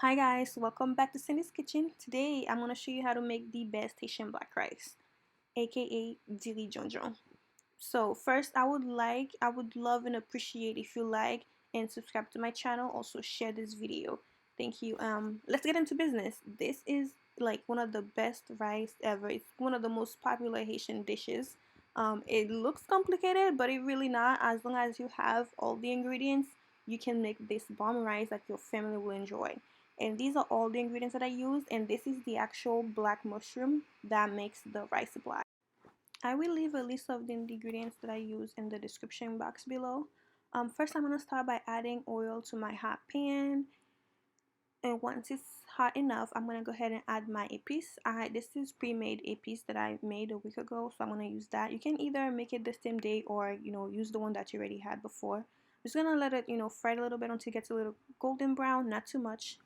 Hi guys, welcome back to Cindy's Kitchen. Today I'm gonna show you how to make the best Haitian black rice, aka Diri Djon Djon. So first I would love and appreciate if you like and subscribe to my channel. Also share this video. Thank you. Let's get into business. This is like one of the best rice ever. It's one of the most popular Haitian dishes. It looks complicated, but it really not. As long as you have all the ingredients, you can make this bomb rice that your family will enjoy. And these are all the ingredients that I used, and this is the actual black mushroom that makes the rice black. I will leave a list of the ingredients that I use in the description box below. First, I'm going to start by adding oil to my hot pan. And once it's hot enough, I'm going to go ahead and add my épices. This is pre-made épices that I made a week ago, so I'm going to use that. You can either make it the same day or, use the one that you already had before. I'm just going to let it, fry a little bit until it gets a little golden brown, not too much.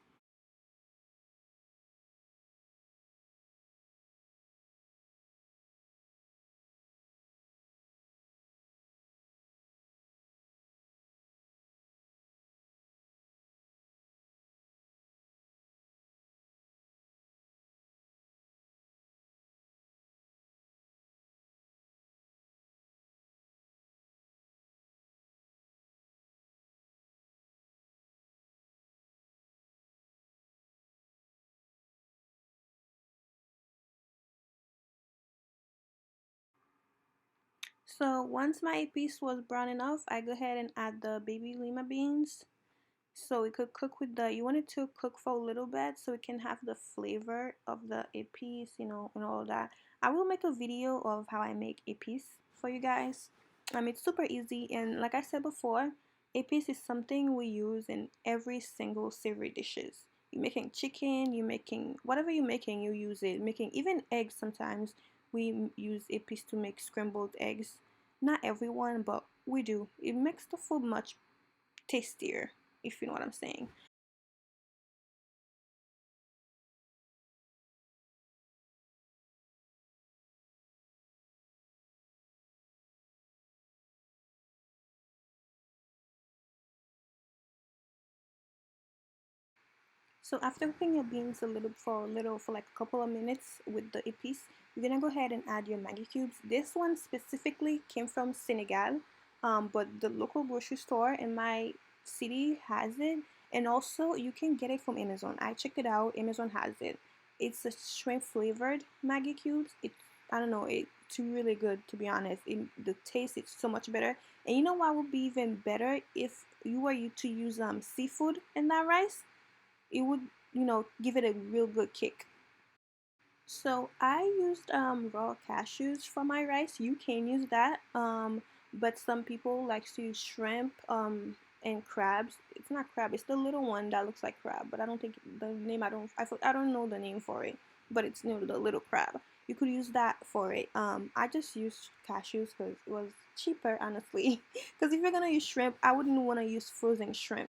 So once my piece was brown enough, I go ahead and add the baby lima beans. So it could cook with you want it to cook for a little bit so it can have the flavor of the épices, and all that. I will make a video of how I make épices for you guys. It's super easy, and like I said before, épices is something we use in every single savory dishes. You're making chicken, you're making whatever you're making, you use it. Making even eggs sometimes we use épices to make scrambled eggs. Not everyone, but we do. It makes the food much tastier, if you know what I'm saying. So after cooking your beans for like a couple of minutes with the épices, you're gonna go ahead and add your Maggi cubes. This one specifically came from Senegal, but the local grocery store in my city has it, and also you can get it from Amazon. I checked it out. Amazon has it. It's a shrimp flavored Maggi cubes. I don't know. It's really good, to be honest. The taste is so much better. And you know what would be even better if you were to use seafood in that rice? It would, give it a real good kick. So I used raw cashews for my rice. You can use that, but some people like to use shrimp and crabs. It's not crab. It's the little one that looks like crab, but I don't think the name. I don't know the name for it, but it's the little crab. You could use that for it. I just used cashews because it was cheaper, honestly. Because if you're gonna use shrimp, I wouldn't want to use frozen shrimp.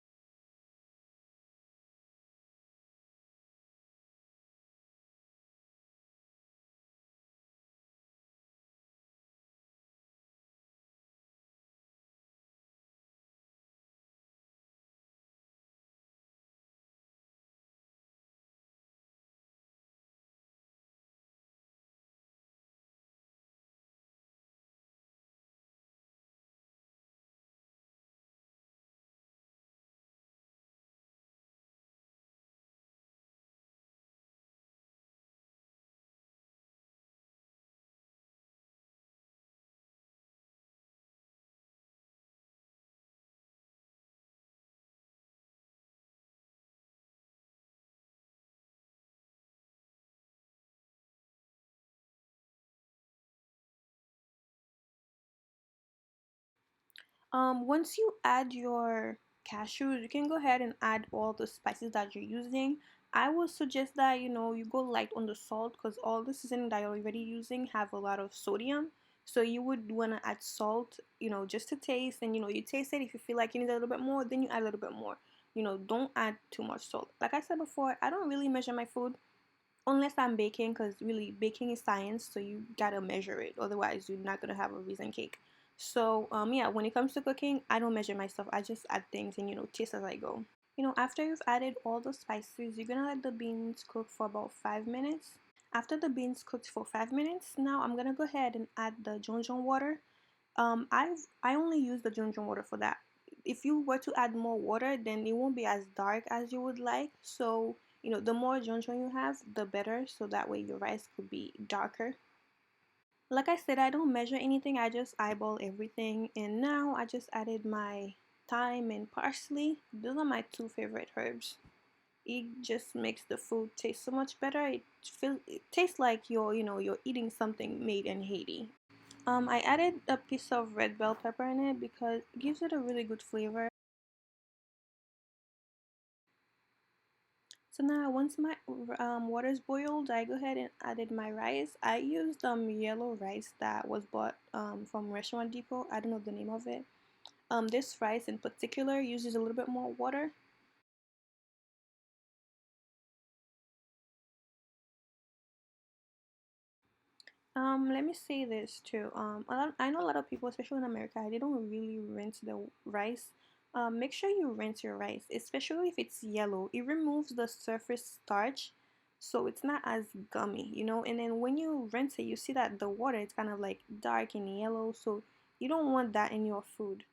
Once you add your cashews, you can go ahead and add all the spices that you're using. I would suggest that you go light on the salt because all the seasoning that you're already using have a lot of sodium. So you would want to add salt, just to taste, and you taste it. If you feel like you need a little bit more, then you add a little bit more. Don't add too much salt. Like I said before, I don't really measure my food unless I'm baking, because really baking is science, so you gotta measure it, otherwise you're not gonna have a raisin cake. So yeah, when it comes to cooking, I don't measure myself. I just add things and taste as I go. After you've added all the spices, you're gonna let the beans cook for about 5 minutes. After the beans cooked for 5 minutes, now I'm gonna go ahead and add the Djon Djon water. I only use the Djon Djon water for that. If you were to add more water, then it won't be as dark as you would like. So the more Djon Djon you have, the better. So that way your rice could be darker. Like I said, I don't measure anything. I just eyeball everything. And now I just added my thyme and parsley. Those are my two favorite herbs. It just makes the food taste so much better. It tastes like you're eating something made in Haiti. I added a piece of red bell pepper in it because it gives it a really good flavor. So now once my water is boiled, I go ahead and added my rice. I used yellow rice that was bought from Restaurant Depot. I don't know the name of it. This rice in particular uses a little bit more water. Let me say this too. I know a lot of people, especially in America, they don't really rinse the rice. Make sure you rinse your rice, especially if it's yellow. It removes the surface starch, so it's not as gummy. And then when you rinse it, you see that the water is kind of like dark and yellow, so you don't want that in your food.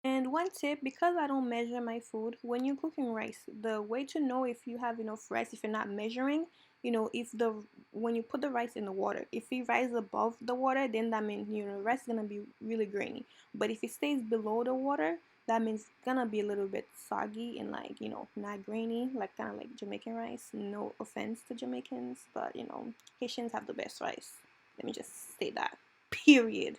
And one tip, because I don't measure my food, when you're cooking rice, the way to know if you have enough rice, if you're not measuring, if the when you put the rice in the water, if it rises above the water, then that means rice is gonna be really grainy. But if it stays below the water, that means it's gonna be a little bit soggy and like not grainy, like kind of like Jamaican rice. No offense to Jamaicans, but Haitians have the best rice. Let me just say that. Period.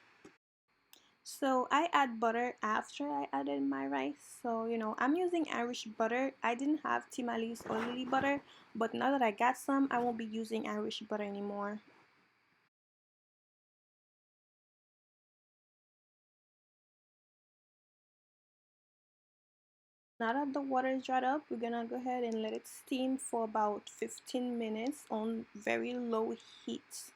So I add butter after I added my rice. So I'm using Irish butter. I didn't have Timali's oily butter, but now that I got some, I won't be using Irish butter anymore. Now that the water is dried up, we're gonna go ahead and let it steam for about 15 minutes on very low heat.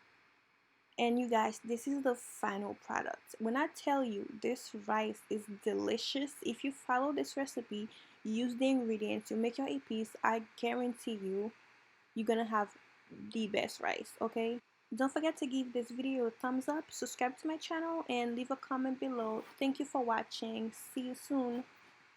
And you guys, this is the final product. When I tell you this rice is delicious, if you follow this recipe, use the ingredients, you make your APs, I guarantee you're gonna have the best rice, okay? Don't forget to give this video a thumbs up, subscribe to my channel, and leave a comment below. Thank you for watching. See you soon.